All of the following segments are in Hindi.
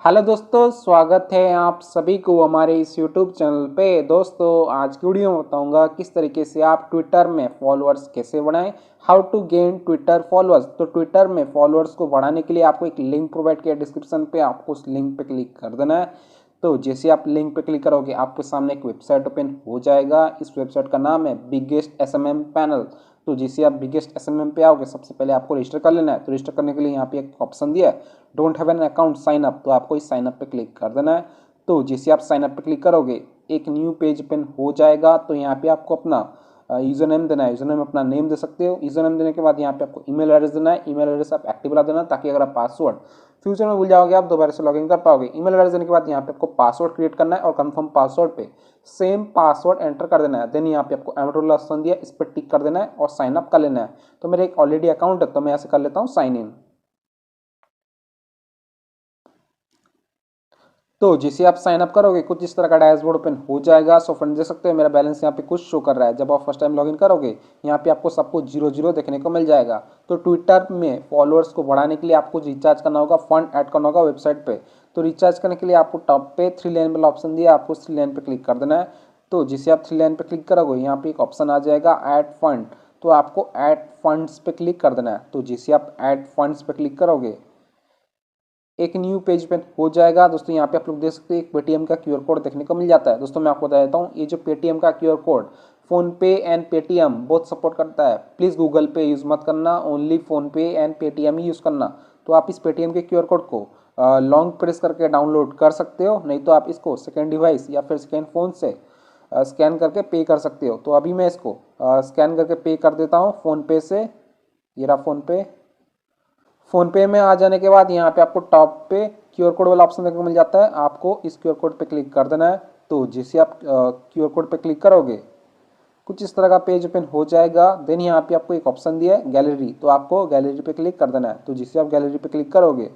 हेलो दोस्तों, स्वागत है आप सभी को हमारे इस यूट्यूब चैनल पे। दोस्तों, आज की वीडियो में बताऊंगा किस तरीके से आप ट्विटर में फॉलोअर्स कैसे बढ़ाएं। How to gain Twitter followers. तो ट्विटर में फॉलोअर्स को बढ़ाने के लिए आपको एक लिंक प्रोवाइड किया डिस्क्रिप्शन पे, आपको उस लिंक पे क्लिक कर देना है। तो जैसे आप लिंक पे क्लिक करोगे आपके सामने एक वेबसाइट ओपन हो जाएगा। इस वेबसाइट का नाम है बिगेस्ट एसएमएम पैनल। तो जैसे आप बिगेस्ट एसएमएम पे आओगे सबसे पहले आपको रजिस्टर कर लेना है। तो रजिस्टर करने के लिए यहाँ पे एक ऑप्शन दिया है, don't have an account sign up. तो आपको इस साइन अप पे क्लिक कर देना है। तो जैसे आप साइन अप पे क्लिक करोगे एक न्यू पेज ओपन हो जाएगा। तो यहाँ पे आपको अपना यूजर नेम देना है। यूजर नेम अपना नेम दे सकते हो। यूजर नेम देने के बाद यहाँ पे आपको ईमेल एड्रेस देना है। ईमेल एड्रेस आप एक्टिव बना देना, ताकि अगर आप पासवर्ड फ्यूचर में भूल जाओगे आप दोबारा से लॉगिन कर पाओगे। ईमेल एड्रेस देने के बाद यहाँ पे आपको पासवर्ड क्रिएट करना है और कंफर्म पासवर्ड पे सेम पासवर्ड एंटर कर देना है। देन यहाँ पे आपको एमरोल ऑप्शन दिया, इस पर टिक कर देना है और साइन अप कर लेना है। तो मेरा एक ऑलरेडी अकाउंट है तो मैं ऐसे कर लेता हूँ साइन इन। तो जैसे आप साइन अप करोगे कुछ इस तरह का डैशबोर्ड ओपन हो जाएगा। सो फ्रेंड देख सकते हो मेरा बैलेंस यहाँ पे कुछ शो कर रहा है। जब आप फर्स्ट टाइम लॉगिन करोगे यहाँ पे आपको सब कुछ 0 0 देखने को मिल जाएगा। तो ट्विटर में फॉलोअर्स को बढ़ाने के लिए आपको रिचार्ज करना होगा, फंड ऐड करना होगा वेबसाइट पे। तो रिचार्ज करने के लिए आपको टॉप पे 3 लाइन वाला ऑप्शन दिया, आपको 3 लाइन पे क्लिक कर देना है। तो जैसे आप 3 लाइन पे क्लिक करोगे यहाँ पे एक ऑप्शन आ जाएगा ऐड फंड। तो आपको ऐड फंड्स पे क्लिक कर देना है। तो जैसे आप ऐड फंड्स पे क्लिक करोगे एक न्यू पेज पे हो जाएगा। दोस्तों यहाँ पे आप लोग देख सकते हैं एक पेटीएम का क्यूआर कोड देखने को मिल जाता है। दोस्तों मैं आपको बता देता हूँ, ये जो पेटीएम का क्यूआर कोड फोन पे एंड पेटीएम बहुत सपोर्ट करता है। प्लीज़ गूगल पे यूज़ मत करना, ओनली फोन पे एंड पेटीएम ही यूज़ करना। तो आप इस पेटीएम के क्यूआर कोड को लॉन्ग प्रेस करके डाउनलोड कर सकते हो, नहीं तो आप इसको सेकेंड डिवाइस या फिर सेकेंड फ़ोन से स्कैन करके पे कर सकते हो। तो अभी मैं इसको स्कैन करके पे कर देता हूँ फ़ोन पे से। ये रहा फ़ोन पे। फोन पे में आ जाने के बाद यहाँ पे आपको टॉप पे क्यूआर कोड वाला ऑप्शन देखने को मिल जाता है। आपको इस क्यूआर कोड पे क्लिक कर देना है। तो जैसे आप क्यूआर कोड पे क्लिक करोगे कुछ इस तरह का पेज ओपन हो जाएगा। देन यहाँ पे आपको एक ऑप्शन दिया है गैलरी। तो आपको गैलरी पे क्लिक कर देना है। तो जैसे आप गैलरी पे क्लिक करोगे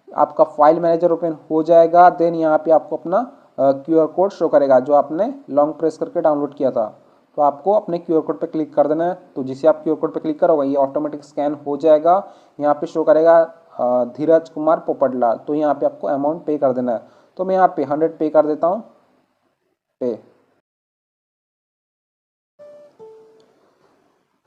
आपका फाइल मैनेजर ओपन हो जाएगा। देन यहाँ पे आपको अपना क्यूआर कोड शो करेगा जो आपने लॉन्ग प्रेस करके डाउनलोड किया था। तो आपको अपने क्यूआर कोड पे क्लिक कर देना है। तो जिसे आप क्यूआर कोड पे क्लिक करोगे ये ऑटोमेटिक स्कैन हो जाएगा। यहाँ पे शो करेगा धीरज कुमार पोपटलाल। तो यहाँ पे आपको अमाउंट पे कर देना है। तो मैं यहाँ पे 100 पे कर देता हूँ पे।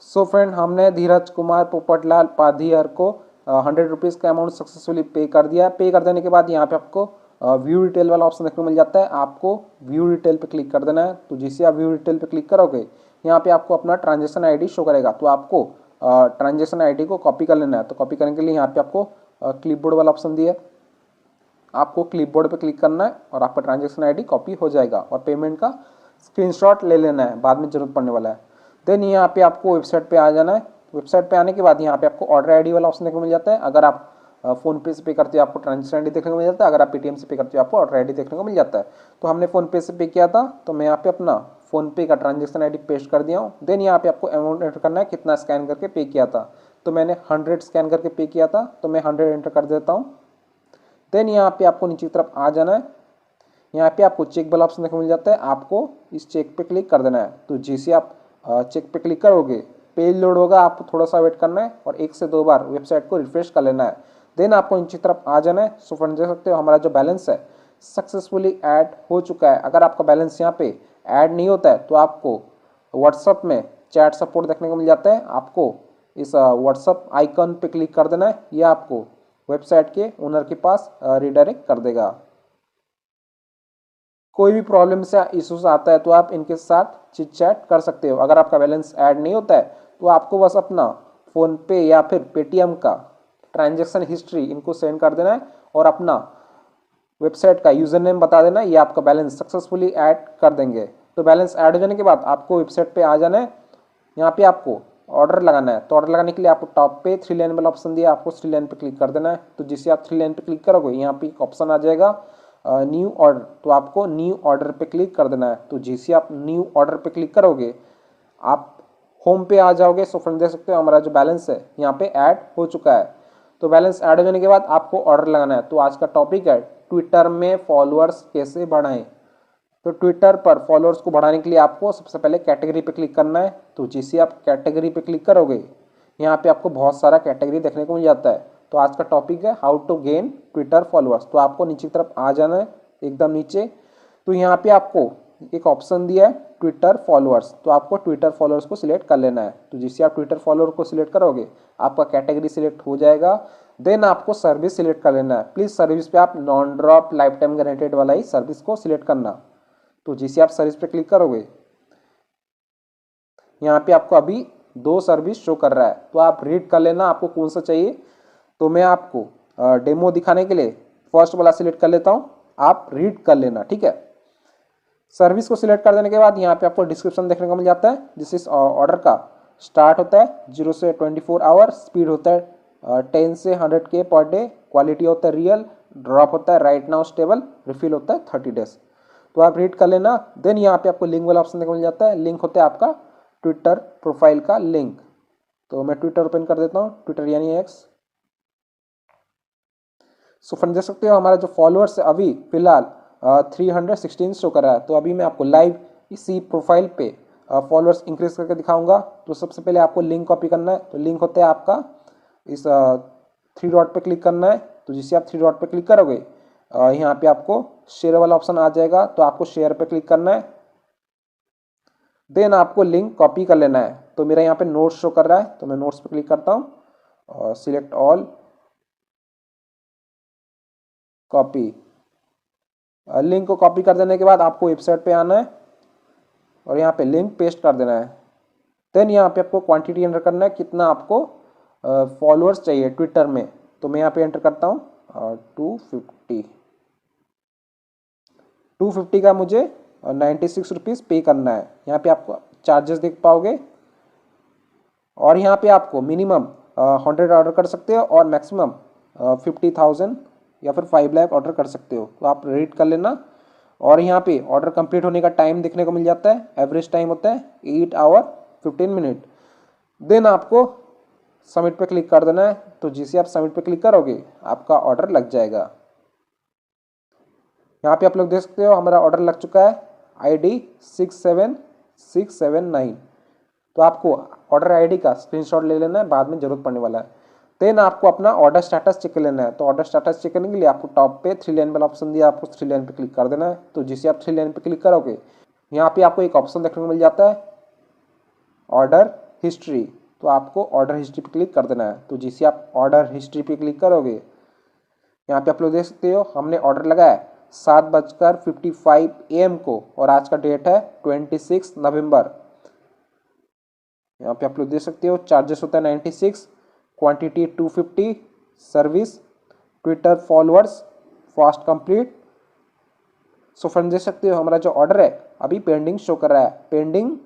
सो फ्रेंड हमने धीरज कुमार पोपटलाल पाधियर को 100 रुपीज़ का अमाउंट सक्सेसफुली पे कर दिया। पे कर देने के बाद यहाँ पे आपको व्यू डिटेल वाला ऑप्शन देखने को मिल जाता है। आपको व्यू डिटेल पे क्लिक कर देना है। तो जिससे आप व्यू डिटेल पे क्लिक करोगे यहाँ पे आपको अपना ट्रांजेक्शन आईडी शो करेगा। तो आपको ट्रांजेक्शन आईडी को कॉपी कर लेना है। तो कॉपी करने के लिए यहाँ पे आपको क्लिपबोर्ड वाला ऑप्शन दिया है, आपको क्लिपबोर्ड पे क्लिक करना है और आपका ट्रांजेक्शन आईडी कॉपी हो जाएगा। और पेमेंट का स्क्रीनशॉट ले लेना है, बाद में जरूरत पड़ने वाला है। देन यहाँ पे आपको वेबसाइट पे आ जाना है। वेबसाइट पे आने के बाद यहाँ पे आपको ऑर्डर आईडी वाला ऑप्शन देखने को मिल जाता है। अगर आप फोन पे से पे करते हो आपको ट्रांजेक्शन आईडी देखने को मिल जाता है। अगर आप पेटीएम से पे करते हो आपको ऑर्डर आईडी देखने को मिल जाता है। तो हमने फोन पे से पे किया था तो मैं यहाँ पे अपना फोन पे का ट्रांजेक्शन आईडी पेस्ट कर दिया हूँ। देन यहाँ पे आपको अमाउंट एंटर करना है, कितना स्कैन करके पे किया था। तो मैंने 100 स्कैन करके पे किया था तो मैं 100 एंटर कर देता हूँ। देन यहाँ पे आपको नीचे की तरफ आ जाना है। यहाँ पे आपको चेक वाला ऑप्शन देखने को मिल जाता है, आपको इस चेक पे क्लिक कर देना है। तो जैसे आप चेक पे क्लिक करोगे पेज लोड होगा, आपको थोड़ा सा वेट करना है और 1 से 2 बार वेबसाइट को रिफ्रेश कर लेना है। देन आपको नीचे तरफ आ जाना है। सो फ्रेंड देख सकते हो हमारा जो बैलेंस है सक्सेसफुली ऐड हो चुका है। अगर आपका बैलेंस यहाँ पे ऐड नहीं होता है तो आपको व्हाट्सअप में चैट सपोर्ट देखने को मिल जाता है। आपको इस व्हाट्सअप आइकन पे क्लिक कर देना है, यह आपको वेबसाइट के ओनर के पास रिडायरेक्ट कर देगा। कोई भी प्रॉब्लम्स या इश्यूज आता है तो आप इनके साथ चिट चैट कर सकते हो। अगर आपका बैलेंस ऐड नहीं होता है तो आपको बस अपना फ़ोन पे या फिर पेटीएम का ट्रांजैक्शन हिस्ट्री इनको सेंड कर देना है और अपना वेबसाइट का यूज़र नेम बता देना है, ये आपका बैलेंस सक्सेसफुली ऐड कर देंगे। तो बैलेंस ऐड हो जाने के बाद आपको वेबसाइट पे आ जाना है। यहाँ पे आपको ऑर्डर लगाना है। तो ऑर्डर लगाने के लिए आपको टॉप पे 3 लाइन वाला ऑप्शन दिया, आपको 3 लाइन पे क्लिक कर देना है। तो जिससे आप 3 लाइन पे क्लिक करोगे यहाँ पे एक ऑप्शन आ जाएगा न्यू ऑर्डर। तो आपको न्यू ऑर्डर पे क्लिक कर देना है। तो जैसे आप न्यू ऑर्डर पे क्लिक करोगे आप होम पे आ जाओगे। सो फ्रेंड देख सकते हो हमारा जो बैलेंस है यहाँ पे ऐड हो चुका है। तो बैलेंस ऐड हो जाने के बाद आपको ऑर्डर लगाना है। तो आज का टॉपिक है ट्विटर में फॉलोअर्स कैसे बढ़ाएं। तो ट्विटर पर फॉलोअर्स को बढ़ाने के लिए आपको सबसे पहले कैटेगरी पे क्लिक करना है। तो जैसे आप कैटेगरी पे क्लिक करोगे यहाँ पे आपको बहुत सारा कैटेगरी देखने को मिल जाता है। तो आज का टॉपिक है how to gain Twitter followers. तो आपको नीचे की तरफ आ जाना है, एकदम नीचे। तो यहाँ पे आपको एक ऑप्शन दिया है ट्विटर फॉलोअर्स, तो आपको ट्विटर फॉलोअर्स को सिलेक्ट कर लेना है। तो जिससे आप ट्विटर फॉलोअर को सिलेक्ट करोगे आपका कैटेगरी सिलेक्ट हो जाएगा। देन आपको सर्विस सिलेक्ट कर लेना है। प्लीज़ सर्विस पे आप non drop life time guaranteed वाला ही सर्विस को सिलेक्ट करना। तो जिससे आप सर्विस पे क्लिक करोगे यहाँ पे आपको अभी 2 सर्विस शो कर रहा है, तो आप रीड कर लेना आपको कौन सा चाहिए। तो मैं आपको डेमो दिखाने के लिए फर्स्ट वाला सिलेक्ट कर लेता हूँ, आप रीड कर लेना, ठीक है। सर्विस को सिलेक्ट कर देने के बाद यहाँ पे आपको डिस्क्रिप्शन देखने को मिल जाता है। जिस ऑर्डर का स्टार्ट होता है 0 से 24 आवर, स्पीड होता है 10 से 100K पर डे, क्वालिटी होता है रियल, ड्रॉप होता है राइट नाउ स्टेबल, रिफिल होता है 30 डेज। तो आप रीड कर लेना। देन यहाँ पे आपको लिंक वाला ऑप्शन देखने को मिल जाता है। लिंक होता है आपका ट्विटर प्रोफाइल का लिंक। तो मैं ट्विटर ओपन कर देता हूँ, ट्विटर यानी एक्स। सो फ्रेंड देख सकते हो हमारा जो फॉलोअर्स है अभी फिलहाल 316 शो कर रहा है। तो अभी मैं आपको लाइव इसी प्रोफाइल पे फॉलोअर्स इंक्रीज करके दिखाऊंगा। तो सबसे पहले आपको लिंक कॉपी करना है। तो लिंक होता है आपका इस 3 डॉट पे क्लिक करना है। तो जिससे आप 3 डॉट पे क्लिक करोगे यहाँ पे आपको शेयर वाला ऑप्शन आ जाएगा। तो आपको शेयर पे क्लिक करना है। देन आपको लिंक कॉपी कर लेना है। तो मेरा यहाँ पे नोट्स शो कर रहा है, तो मैं नोट्स पे क्लिक करता हूँ और सिलेक्ट ऑल, कॉपी। लिंक को कॉपी कर देने के बाद आपको वेबसाइट पे आना है और यहाँ पे लिंक पेस्ट कर देना है। देन यहाँ पे आपको क्वांटिटी एंटर करना है, कितना आपको फॉलोअर्स चाहिए ट्विटर में। तो मैं यहाँ पे एंटर करता हूँ 250 का मुझे 96 रुपीज़ पे करना है। यहाँ पे आपको चार्जेस देख पाओगे और यहाँ पे आपको मिनिमम 100 ऑर्डर कर सकते हो और मैक्सिमम 50,000 या फिर 5 लाख ऑर्डर कर सकते हो। तो आप रीड कर लेना। और यहाँ पे ऑर्डर कंप्लीट होने का टाइम देखने को मिल जाता है। एवरेज टाइम होता है 8 आवर 15 मिनट। देन आपको सबमिट पे क्लिक कर देना है। तो जिसे आप सबमिट पे क्लिक करोगे आपका ऑर्डर लग जाएगा। यहाँ पे आप लोग देख सकते हो हमारा ऑर्डर लग चुका है, ID 67679। तो आपको ऑर्डर ID का स्क्रीनशॉट ले लेना है, बाद में जरूरत पड़ने वाला है। देन आपको अपना ऑर्डर स्टेटस चेक कर लेना है। तो ऑर्डर स्टेटस चेक करने के लिए आपको टॉप पे 3 लाइन वाला ऑप्शन दिया, आपको 3 लाइन पे क्लिक कर देना है। तो जिसे आप 3 लाइन पे क्लिक करोगे यहाँ पे आपको एक ऑप्शन देखने को मिल जाता है ऑर्डर हिस्ट्री। तो आपको ऑर्डर हिस्ट्री पे क्लिक कर देना है। तो जिसे आप ऑर्डर हिस्ट्री पे क्लिक करोगे यहाँ पे आप लोग देख सकते हो हमने ऑर्डर लगाया 7:55 AM को और आज का डेट है 26 नवंबर। यहाँ पे आप लोग देख सकते हो चार्जेस होता है 96, quantity 250, service Twitter followers fast complete. So friend देख सकते हो हमारा जो ऑर्डर है अभी पेंडिंग शो कर रहा है, पेंडिंग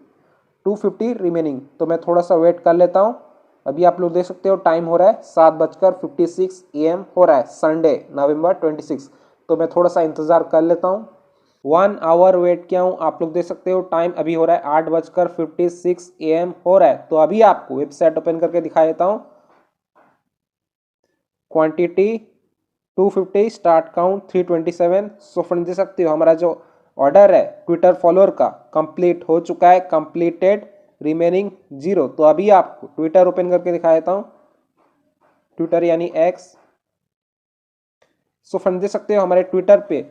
250 रिमेनिंग। तो मैं थोड़ा सा वेट कर लेता हूँ। अभी आप लोग देख सकते हो टाइम हो रहा है 7:56 AM हो रहा है, संडे नवंबर 26। तो मैं थोड़ा सा इंतज़ार कर लेता हूँ। 1 आवर वेट किया हूँ। आप लोग देख सकते हो टाइम अभी हो रहा है 8:56 AM हो रहा है। तो अभी आपको वेबसाइट ओपन करके दिखा देता हूँ। Quantity 250, start count 327। So friend देख सकते हो हमारा जो ऑर्डर है ट्विटर फॉलोअर का कंप्लीट हो चुका है, कंप्लीटेड, रिमेनिंग 0। तो अभी आपको ट्विटर ओपन करके दिखा देता हूँ, ट्विटर यानी एक्स। सो फ्रेंड देख सकते हो हमारे ट्विटर पे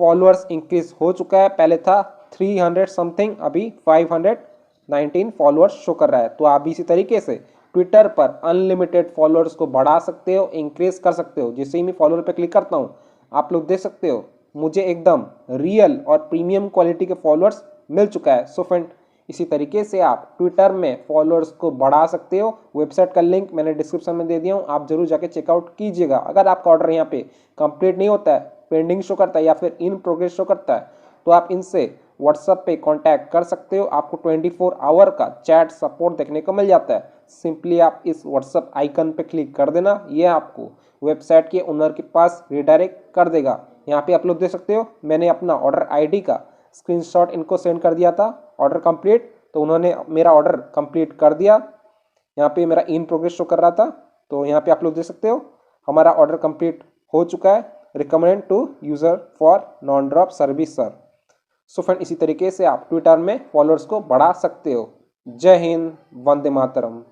फॉलोअर्स इंक्रीज हो चुका है। पहले था 300 समथिंग, अभी 519 फॉलोअर्स शो कर रहा है। तो आप इसी तरीके से ट्विटर पर अनलिमिटेड फॉलोअर्स को बढ़ा सकते हो, इंक्रीज कर सकते हो। जैसे ही मैं फॉलोअर पे क्लिक करता हूँ आप लोग देख सकते हो मुझे एकदम रियल और प्रीमियम क्वालिटी के फॉलोअर्स मिल चुका है। सो फ्रेंड इसी तरीके से आप ट्विटर में फॉलोअर्स को बढ़ा सकते हो। वेबसाइट का लिंक मैंने डिस्क्रिप्शन में दे दिया हूँ, आप जरूर जाके चेकआउट कीजिएगा। अगर आपका ऑर्डर यहाँ पे कंप्लीट नहीं होता है, पेंडिंग शो करता है या फिर इन प्रोग्रेस शो करता है, तो आप इनसे व्हाट्सएप पे कांटेक्ट कर सकते हो। आपको 24 आवर का चैट सपोर्ट देखने को मिल जाता है। सिंपली आप इस व्हाट्सएप आइकन पे क्लिक कर देना, ये आपको वेबसाइट के ओनर के पास रिडायरेक्ट कर देगा। यहाँ पे आप लोग देख सकते हो मैंने अपना ऑर्डर ID का स्क्रीनशॉट इनको सेंड कर दिया था, ऑर्डर कंप्लीट। तो उन्होंने मेरा ऑर्डर कंप्लीट कर दिया। यहाँ पे मेरा इन प्रोग्रेस शो कर रहा था। तो यहाँ पे आप लोग देख सकते हो हमारा ऑर्डर कंप्लीट हो चुका है। Recommend to user for non drop service sir. So friend इसी तरीके से आप ट्विटर में फॉलोअर्स को बढ़ा सकते हो। जय हिंद, वंदे मातरम।